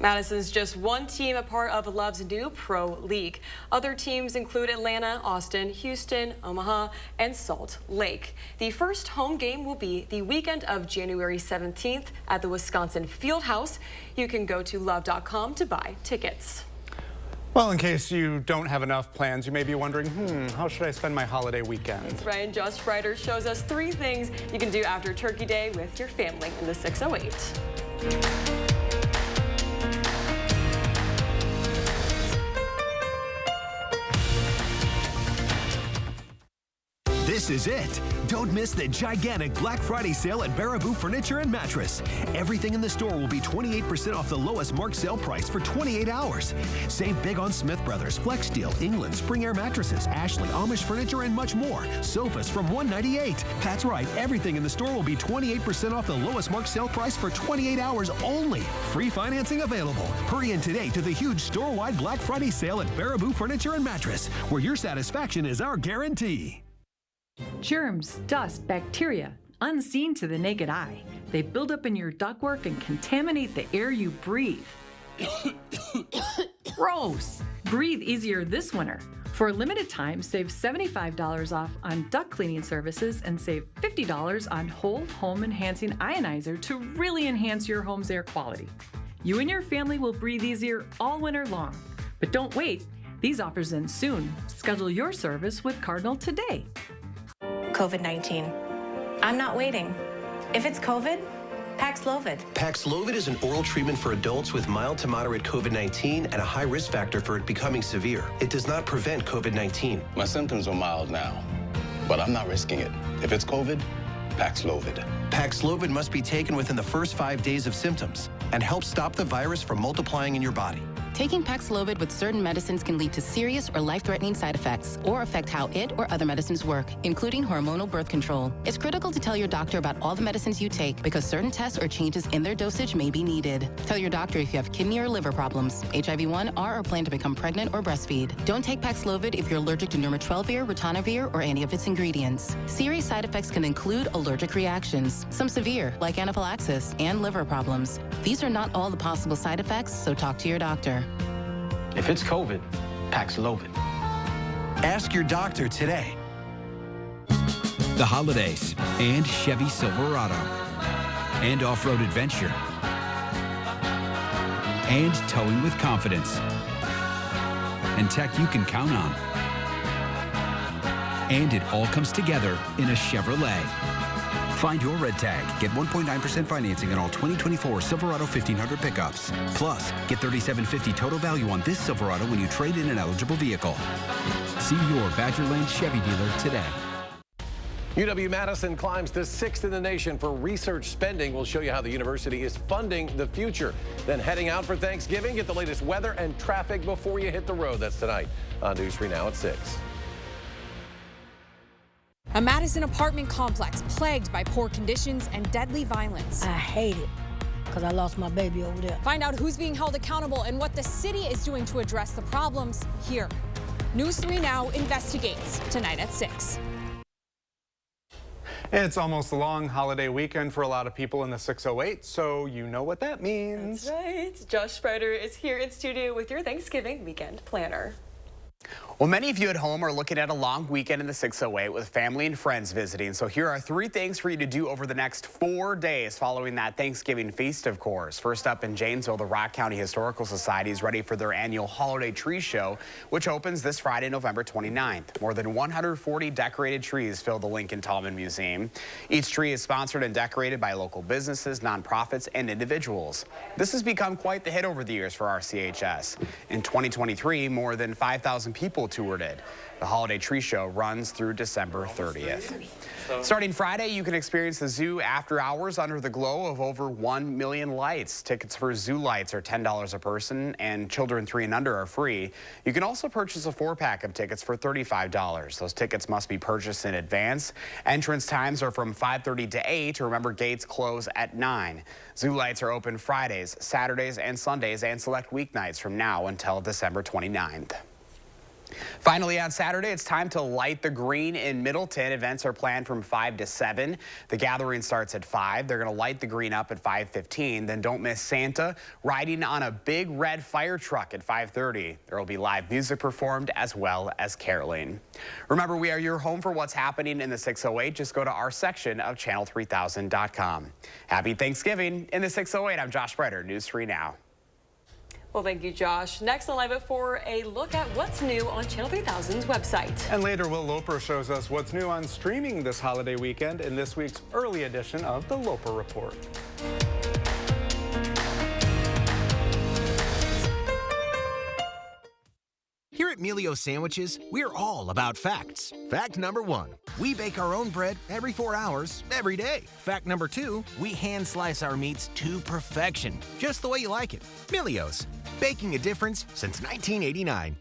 Madison's just one team, a part of Love's new Pro League. Other teams include Atlanta, Austin, Houston, Omaha, and Salt Lake. The first home game will be the weekend of January 17th at the Wisconsin Fieldhouse. You can go to love.com to buy tickets. Well, in case you don't have enough plans, you may be wondering, how should I spend my holiday weekend? That's right, and Josh Sprider shows us 3 things you can do after Turkey Day with your family in the 608. This is it. Don't miss the gigantic Black Friday sale at Baraboo Furniture and Mattress. Everything in the store will be 28% off the lowest marked sale price for 28 hours. Save big on Smith Brothers, Flex Steel, England, Spring Air mattresses, Ashley, Amish furniture, and much more. Sofas from $198. That's right. Everything in the store will be 28% off the lowest marked sale price for 28 hours only. Free financing available. Hurry in today to the huge store-wide Black Friday sale at Baraboo Furniture and Mattress, where your satisfaction is our guarantee. Germs, dust, bacteria, unseen to the naked eye. They build up in your ductwork and contaminate the air you breathe. Gross! Breathe easier this winter. For a limited time, save $75 off on duct cleaning services and save $50 on whole home enhancing ionizer to really enhance your home's air quality. You and your family will breathe easier all winter long. But don't wait. These offers end soon. Schedule your service with Cardinal today. COVID-19. I'm not waiting. If it's COVID, Paxlovid. Paxlovid is an oral treatment for adults with mild to moderate COVID-19 and a high risk factor for it becoming severe. It does not prevent COVID-19. My symptoms are mild now, but I'm not risking it. If it's COVID, Paxlovid. Paxlovid must be taken within the first 5 days of symptoms and help stop the virus from multiplying in your body. Taking Paxlovid with certain medicines can lead to serious or life-threatening side effects or affect how it or other medicines work, including hormonal birth control. It's critical to tell your doctor about all the medicines you take because certain tests or changes in their dosage may be needed. Tell your doctor if you have kidney or liver problems, HIV-1, are or plan to become pregnant or breastfeed. Don't take Paxlovid if you're allergic to nirmatrelvir, ritonavir, or any of its ingredients. Serious side effects can include allergic reactions, some severe, like anaphylaxis, and liver problems. These are not all the possible side effects, so talk to your doctor. If it's COVID, Paxlovid. Ask your doctor today. The holidays and Chevy Silverado and off-road adventure and towing with confidence and tech you can count on. And it all comes together in a Chevrolet. Find your red tag. Get 1.9% financing on all 2024 Silverado 1500 pickups. Plus, get $3,750 total value on this Silverado when you trade in an eligible vehicle. See your Badgerland Chevy dealer today. UW-Madison climbs to 6th in the nation for research spending. We'll show you how the university is funding the future. Then heading out for Thanksgiving, get the latest weather and traffic before you hit the road. That's tonight on News 3 Now at 6. A Madison apartment complex plagued by poor conditions and deadly violence. I hate it because I lost my baby over there. Find out who's being held accountable and what the city is doing to address the problems here. News 3 Now investigates tonight at 6. It's almost a long holiday weekend for a lot of people in the 608, so you know what that means. That's right. Josh Spreiter is here in studio with your Thanksgiving weekend planner. Well, many of you at home are looking at a long weekend in the 608 with family and friends visiting. So here are 3 things for you to do over the next 4 days following that Thanksgiving feast, of course. First up in Janesville, the Rock County Historical Society is ready for their annual holiday tree show, which opens this Friday, November 29th. More than 140 decorated trees fill the Lincoln Tallman Museum. Each tree is sponsored and decorated by local businesses, nonprofits, and individuals. This has become quite the hit over the years for RCHS. In 2023, more than 5,000 people toured it. The holiday tree show runs through December 30th. Starting Friday, you can experience the zoo after hours under the glow of over 1 million lights. Tickets for zoo lights are $10 a person, and children 3 and under are free. You can also purchase a 4-pack of tickets for $35. Those tickets must be purchased in advance. Entrance times are from 5:30 to 8. Remember, gates close at 9. Zoo lights are open Fridays, Saturdays, and Sundays, and select weeknights from now until December 29th. Finally, on Saturday, it's time to light the green in Middleton. Events are planned from 5 to 7. The gathering starts at 5. They're going to light the green up at 5:15. Then don't miss Santa riding on a big red fire truck at 5:30. There will be live music performed as well as caroling. Remember, we are your home for what's happening in the 608. Just go to our section of channel3000.com. Happy Thanksgiving in the 608. I'm Josh Spreiter, News 3 Now. Well, thank you, Josh. Next on Live at 4, a look at what's new on Channel 3000's website. And later, Will Loper shows us what's new on streaming this holiday weekend in this week's early edition of the Loper Report. Here at Melio Sandwiches, we're all about facts. Fact number 1, we bake our own bread every 4 hours, every day. Fact number 2, we hand slice our meats to perfection, just the way you like it. Melio's, baking a difference since 1989.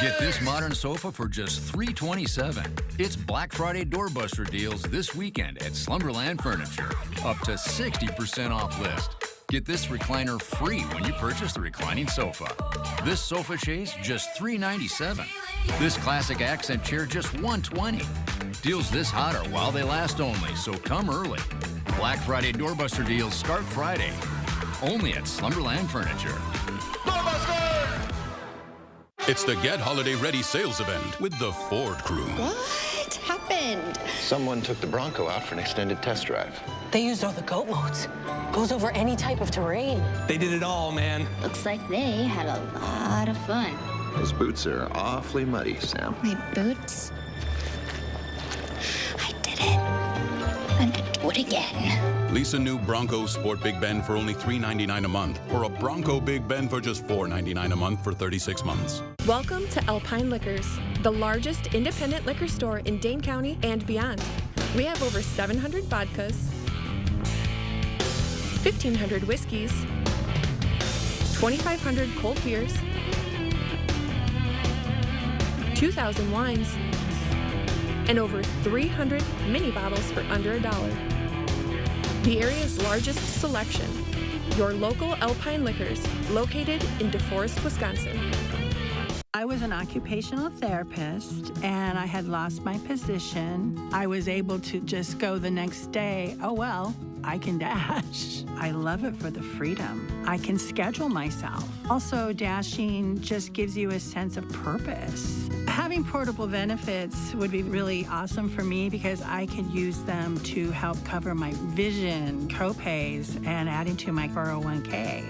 Get this modern sofa for just $327. It's Black Friday doorbuster deals this weekend at Slumberland Furniture. Up to 60% off list. Get this recliner free when you purchase the reclining sofa. This sofa chaise just $397. This classic accent chair just $120. Deals this hot are while they last only, so come early. Black Friday doorbuster deals start Friday. Only at Slumberland Furniture. It's the Get Holiday Ready sales event with the Ford crew. What happened? Someone took the Bronco out for an extended test drive. They used all the goat modes. Goes over any type of terrain. They did it all, man. Looks like they had a lot of fun. His boots are awfully muddy, Sam. My boots? I did it. And again. Lease a new Bronco Sport Big Ben for only $3.99 a month, or a Bronco Big Ben for just $4.99 a month for 36 months. Welcome to Alpine Liquors, the largest independent liquor store in Dane County and beyond. We have over 700 vodkas, 1,500 whiskeys, 2,500 cold beers, 2,000 wines, and over 300 mini bottles for under $1. The area's largest selection, your local Alpine Liquors, located in DeForest, Wisconsin. I was an occupational therapist and I had lost my position. I was able to just go the next day, oh well, I can dash. I love it for the freedom. I can schedule myself. Also, dashing just gives you a sense of purpose. Having portable benefits would be really awesome for me because I could use them to help cover my vision, copays, and adding to my 401k.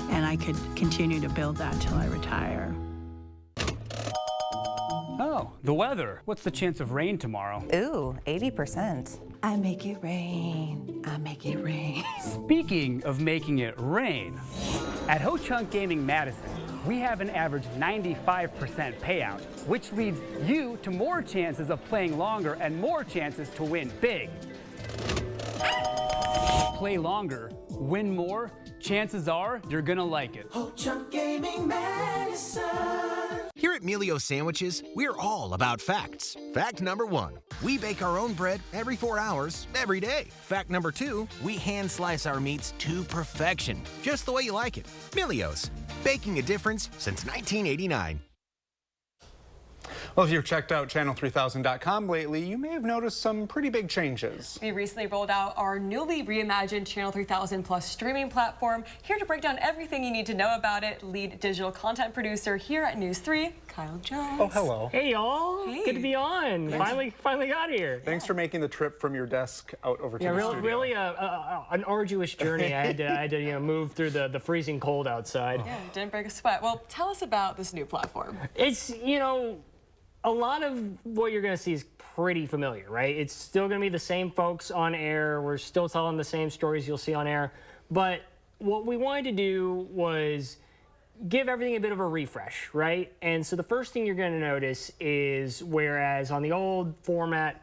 And I could continue to build that till I retire. Oh, the weather. What's the chance of rain tomorrow? Ooh, 80%. I make it rain. I make it rain. Speaking of making it rain, at Ho Chunk Gaming Madison, we have an average 95% payout, which leads you to more chances of playing longer and more chances to win big. Play longer, win more, chances are you're gonna like it. Ho Chunk Gaming Madison. Here at Melio Sandwiches, we're all about facts. Fact number 1, we bake our own bread every 4 hours, every day. Fact number 2, we hand slice our meats to perfection, just the way you like it. Melio's, baking a difference since 1989. Well, if you've checked out channel3000.com lately, you may have noticed some pretty big changes. We recently rolled out our newly reimagined Channel 3000 Plus streaming platform. Here to break down everything you need to know about it, lead digital content producer here at News 3, Kyle Jones. Oh, hello. Hey, y'all. Hey. Good to be on. Finally got here. Thanks for making the trip from your desk out over to the studio. Really an arduous journey. I had to move through the freezing cold outside. Yeah, didn't break a sweat. Well, tell us about this new platform. It's, a lot of what you're going to see is pretty familiar, right? It's still going to be the same folks on air. We're still telling the same stories you'll see on air. But what we wanted to do was give everything a bit of a refresh, right? And so the first thing you're going to notice is whereas on the old format,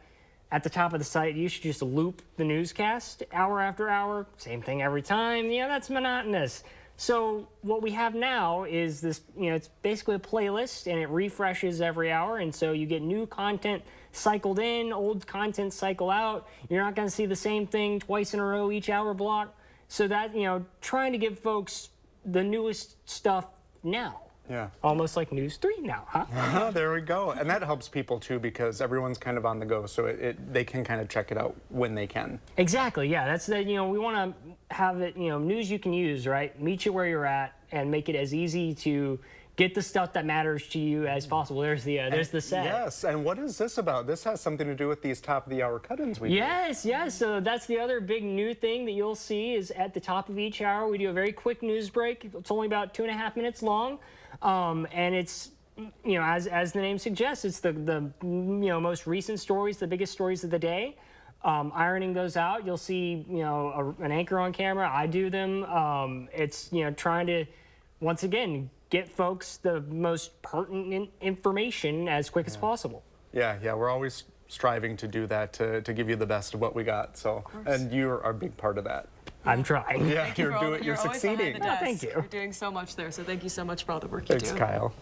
at the top of the site, you should just loop the newscast hour after hour, same thing every time. That's monotonous. So what we have now is this, it's basically a playlist and it refreshes every hour. And so you get new content cycled in, old content cycle out. You're not going to see the same thing twice in a row each hour block. So that, trying to give folks the newest stuff now. Yeah. Almost like News 3 now, huh? There we go. And that helps people too because everyone's kind of on the go, so they can kind of check it out when they can. Exactly. Yeah. That's the we want to have it news you can use, right? Meet you where you're at and make it as easy to get the stuff that matters to you as possible. There's the set. Yes. And what is this about? This has something to do with these top of the hour cut-ins we do. Yes. So that's the other big new thing that you'll see is at the top of each hour we do a very quick news break. It's only about 2.5 minutes long. And it's, as the name suggests, it's the most recent stories, the biggest stories of the day. Ironing those out, you'll see, an anchor on camera. I do them. It's, trying to, once again, get folks the most pertinent information as quick as possible. Yeah, we're always striving to do that, to give you the best of what we got. So, and you're a big part of that. I'm trying. Yeah, you're succeeding. Oh, thank you. You're doing so much there, so thank you so much for all the work you do. Thanks, Kyle.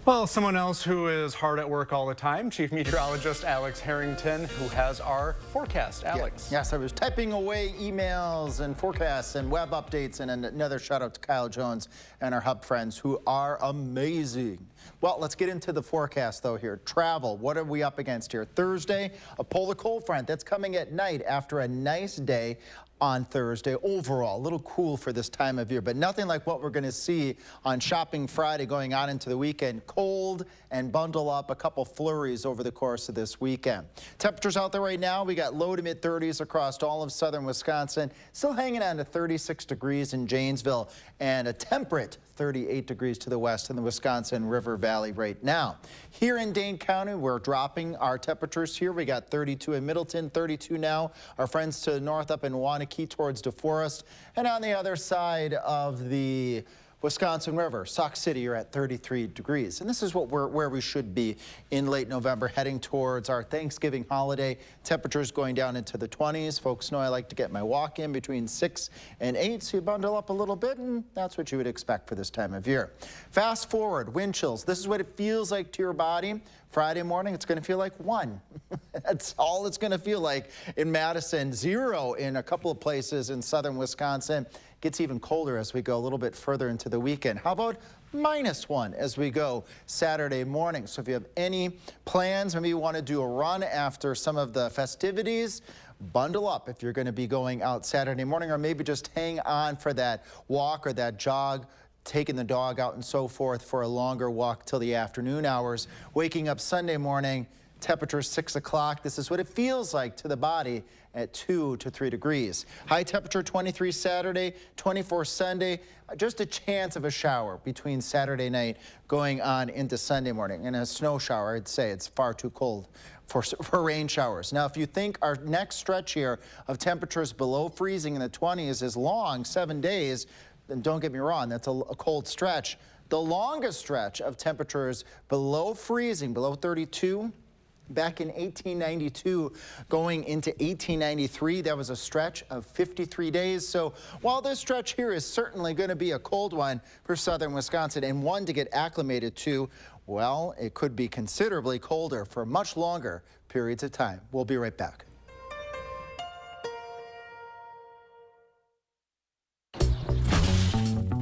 Well, someone else who is hard at work all the time, Chief Meteorologist Alex Harrington, who has our forecast. Alex. Yes, I was typing away emails and forecasts and web updates, and another shout out to Kyle Jones and our Hub friends who are amazing. Well, let's get into the forecast though here. Travel, what are we up against here? Thursday, a polar cold front that's coming at night after a nice day. on Thursday. Overall, a little cool for this time of year, but nothing like what we're going to see on Shopping Friday going on into the weekend. Cold and bundle up, a couple flurries over the course of this weekend. Temperatures out there right now, we got low to mid 30s across all of southern Wisconsin, still hanging on to 36 degrees in Janesville, and a temperate 38 degrees to the west in the Wisconsin River Valley right now. Here in Dane County, we're dropping our temperatures here. We got 32 in Middleton, 32 now. Our friends to the north up in Wanakee towards DeForest. And on the other side of the Wisconsin River, Sauk City, you're at 33 degrees. And this is where we should be in late November, heading towards our Thanksgiving holiday. Temperatures going down into the 20s. Folks know I like to get my walk in between 6 and 8, so you bundle up a little bit, and that's what you would expect for this time of year. Fast forward, wind chills. This is what it feels like to your body. Friday morning, it's going to feel like 1. That's all it's going to feel like in Madison. 0 in a couple of places in southern Wisconsin. Gets even colder as we go a little bit further into the weekend. How about -1 as we go Saturday morning? So if you have any plans, maybe you want to do a run after some of the festivities, bundle up if you're going to be going out Saturday morning, or maybe just hang on for that walk or that jog, taking the dog out and so forth for a longer walk till the afternoon hours. Waking up Sunday morning, temperature 6 o'clock. This is what it feels like to the body at 2 to 3 degrees. High temperature 23 Saturday, 24 Sunday. Just a chance of a shower between Saturday night going on into Sunday morning. And a snow shower, I'd say it's far too cold for rain showers. Now, if you think our next stretch here of temperatures below freezing in the 20s is long, 7 days, then don't get me wrong, that's a cold stretch. The longest stretch of temperatures below freezing, below 32, back in 1892 going into 1893, that was a stretch of 53 days. So while this stretch here is certainly going to be a cold one for southern Wisconsin and one to get acclimated to, well, it could be considerably colder for much longer periods of time. We'll be right back.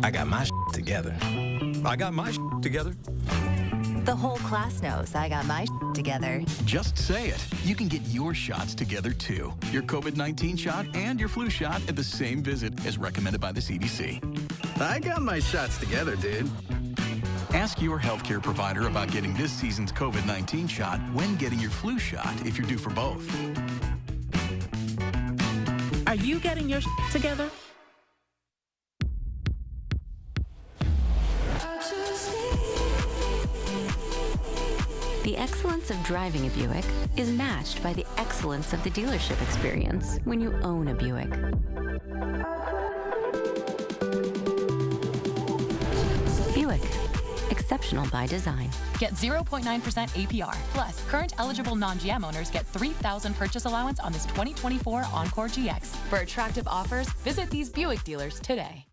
I got my together. I got my together. The whole class knows I got my together. Just say it. You can get your shots together too. Your COVID-19 shot and your flu shot at the same visit as recommended by the CDC. I got my shots together, dude. Ask your healthcare provider about getting this season's COVID-19 shot when getting your flu shot if you're due for both. Are you getting your together? The excellence of driving a Buick is matched by the excellence of the dealership experience when you own a Buick. Buick, exceptional by design. Get 0.9% APR. Plus, current eligible non-GM owners get $3,000 purchase allowance on this 2024 Encore GX. For attractive offers, visit these Buick dealers today.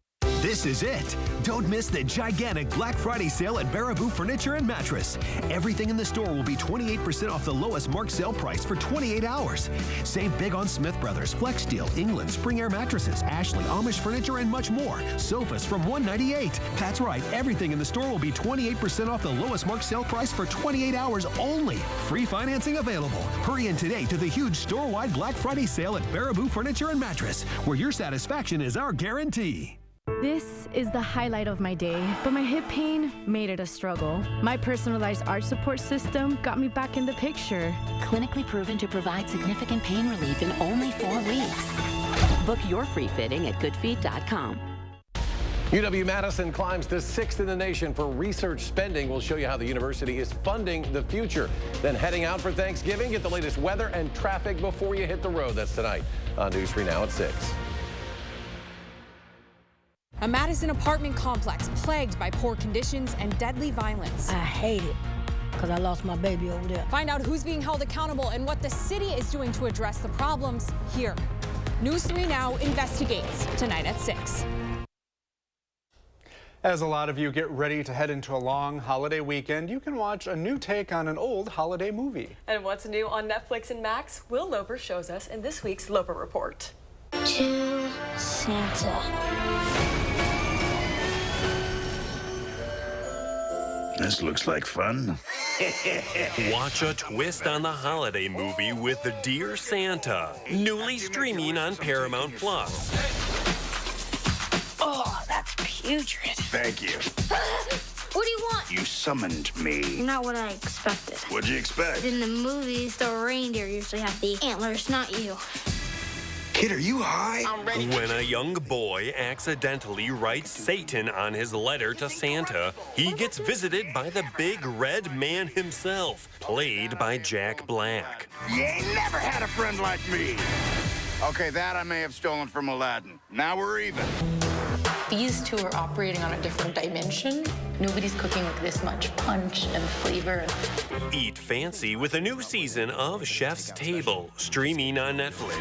This is it. Don't miss the gigantic Black Friday sale at Baraboo Furniture and Mattress. Everything in the store will be 28% off the lowest marked sale price for 28 hours. Save big on Smith Brothers, Flex Steel, England, Spring Air mattresses, Ashley, Amish furniture, and much more. Sofas from $198. That's right. Everything in the store will be 28% off the lowest marked sale price for 28 hours only. Free financing available. Hurry in today to the huge store-wide Black Friday sale at Baraboo Furniture and Mattress, where your satisfaction is our guarantee. This is the highlight of my day, but my hip pain made it a struggle. My personalized arch support system got me back in the picture. Clinically proven to provide significant pain relief in only 4 weeks. Book your free fitting at goodfeet.com. UW-Madison climbs to 6th in the nation for research spending. We'll show you how the university is funding the future. Then heading out for Thanksgiving, get the latest weather and traffic before you hit the road. That's tonight on News 3 Now at 6. A Madison apartment complex plagued by poor conditions and deadly violence. I hate it because I lost my baby over there. Find out who's being held accountable and what the city is doing to address the problems here. News 3 Now investigates tonight at 6. As a lot of you get ready to head into a long holiday weekend, you can watch a new take on an old holiday movie. And what's new on Netflix and Max? Will Loper shows us in this week's Loper Report. To Santa. This looks like fun. Watch a twist on the holiday movie with Dear Santa, newly streaming on Paramount Plus. Oh, that's putrid. Thank you. What do you want? You summoned me. Not what I expected. What'd you expect? In the movies, the reindeer usually have the antlers, not you. Kid, are you high? I'm ready. When a young boy accidentally writes Satan on his letter to Santa, he gets visited by the big red man himself, played by Jack Black. You ain't never had a friend like me. Okay, that I may have stolen from Aladdin. Now we're even. These two are operating on a different dimension. Nobody's cooking with this much punch and flavor. Eat fancy with a new season of Chef's Table, streaming on Netflix.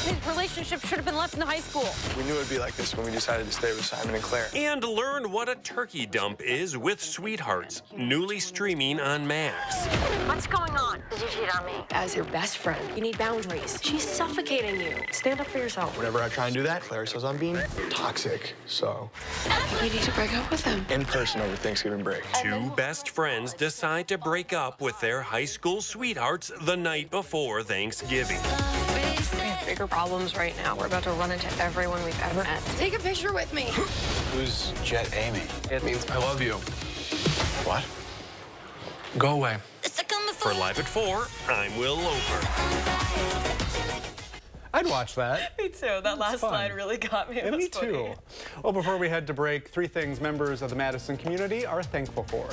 His relationship should have been left in high school. We knew it'd be like this when we decided to stay with Simon and Claire. And learn what a turkey dump is with Sweethearts, newly streaming on Max. What's going on? Did you cheat on me? As your best friend, you need boundaries. She's suffocating you. Stand up for yourself. Whenever I try and do that, Claire says I'm being toxic. So You need to break up with him. in person over Thanksgiving break. Two best friends decide to break up with their high school sweethearts the night before Thanksgiving. We have bigger problems right now. We're about to run into everyone we've ever met. Take a picture with me. Who's Jet Amy? It means I love you. What? Go away. For Live at 4, I'm Will Loper. I'd watch that. Me too. That last fun. slide really got me. Yeah, me too. Well, before we head to break, 3 things members of the Madison community are thankful for.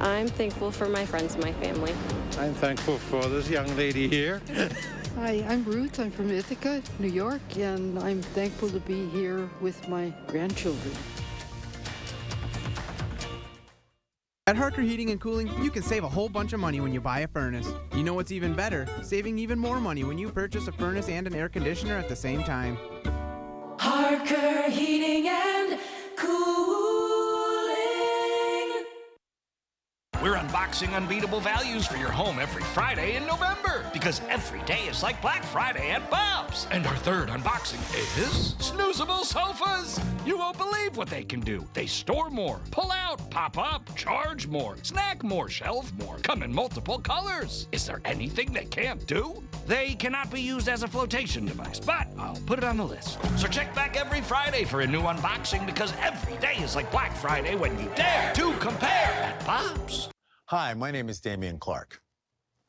I'm thankful for my friends and my family. I'm thankful for this young lady here. Hi, I'm Ruth. I'm from Ithaca, New York, and I'm thankful to be here with my grandchildren. At Harker Heating and Cooling, you can save a whole bunch of money when you buy a furnace. You know what's even better? Saving even more money when you purchase a furnace and an air conditioner at the same time. Harker Heating and Cooling. We're unboxing unbeatable values for your home every Friday in November, because every day is like Black Friday at Bob's. And our third unboxing is snoozable sofas. You won't believe what they can do. They store more, pull out, pop up, charge more, snack more, shelf more, come in multiple colors. Is there anything they can't do? They cannot be used as a flotation device, but I'll put it on the list. So check back every Friday for a new unboxing, because every day is like Black Friday when you dare to compare at Bob's. Hi, my name is Damian Clark.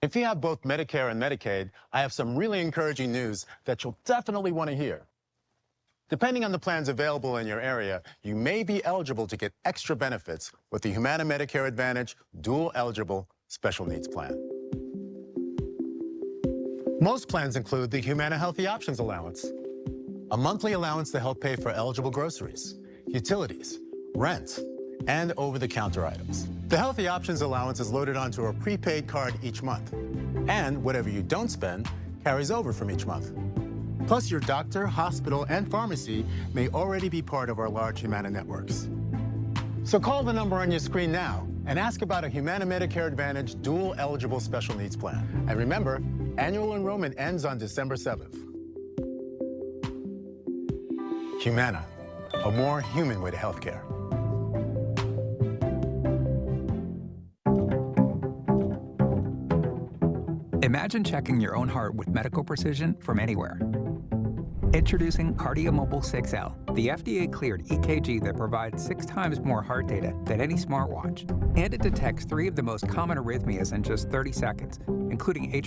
If you have both Medicare and Medicaid, I have some really encouraging news that you'll definitely want to hear. Depending on the plans available in your area, you may be eligible to get extra benefits with the Humana Medicare Advantage Dual Eligible Special Needs Plan. Most plans include the Humana Healthy Options Allowance, a monthly allowance to help pay for eligible groceries, utilities, rent, and over-the-counter items. The Healthy Options Allowance is loaded onto a prepaid card each month, and whatever you don't spend carries over from each month. Plus, your doctor, hospital, and pharmacy may already be part of our large Humana networks. So call the number on your screen now and ask about a Humana Medicare Advantage Dual Eligible Special Needs Plan. And remember, annual enrollment ends on December 7th. Humana, a more human way to healthcare. Imagine checking your own heart with medical precision from anywhere. Introducing KardioMobile 6L, the FDA-cleared EKG that provides 6 times more heart data than any smartwatch. And it detects 3 of the most common arrhythmias in just 30 seconds, including atrial